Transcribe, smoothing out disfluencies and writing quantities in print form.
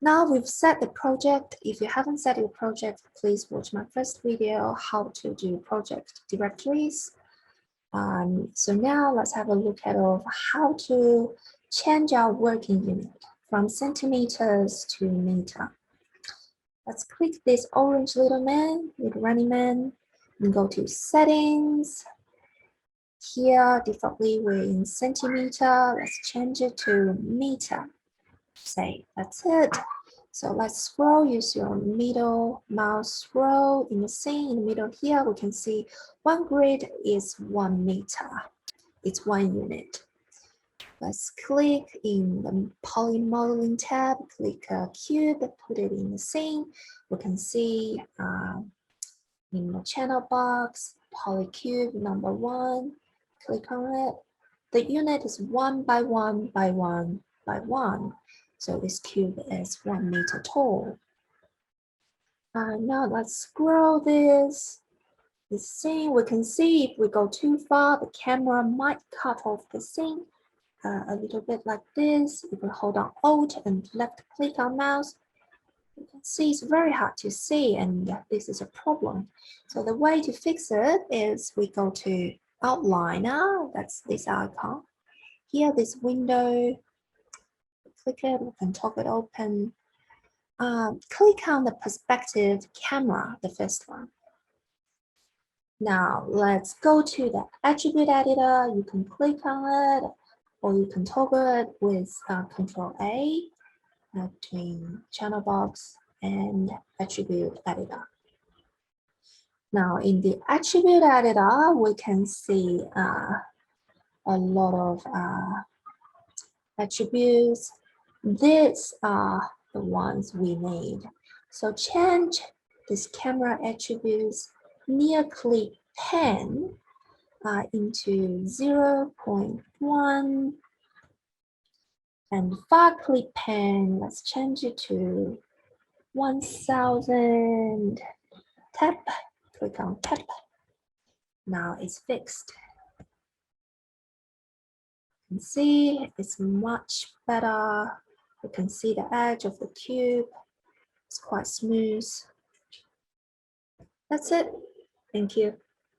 Now we've set the project. If you haven't set your project, please watch my first video, how to do project directories. So now let's have a look at how to change our working unit from centimeters to meter. Let's click this orange little man with running man and go to settings. Here, defaultly, we're in centimeter. Let's change it to meter. Say, that's it. So let's scroll, use your middle mouse scroll in the scene in the middle here. We can see one grid is 1 meter. It's 1 unit. Let's click in the poly modeling tab, click a cube, put it in the scene. We can see in the channel box, polycube number 1, click on it. The unit is 1 by 1 by 1 by 1. So this cube is 1 meter tall. Now let's scroll this scene. We can see if we go too far, the camera might cut off the scene a little bit like this. If we hold on Alt and left click on mouse, you can see it's very hard to see, and this is a problem. So the way to fix it is we go to Outliner, that's this icon. Here, this window, click it, we can top it open. Click on the perspective camera, the first one. Now let's go to the attribute editor. You can click on it, or you can toggle it with Control A between channel box and attribute editor. Now in the attribute editor, we can see a lot of attributes. These are the ones we need. So change this camera attributes near clip pan into 0.1, and far clip pan, let's change it to 1000. Tap, click on tap. Now it's fixed. You can see it's much better. You can see the edge of the cube. It's quite smooth. That's it. Thank you.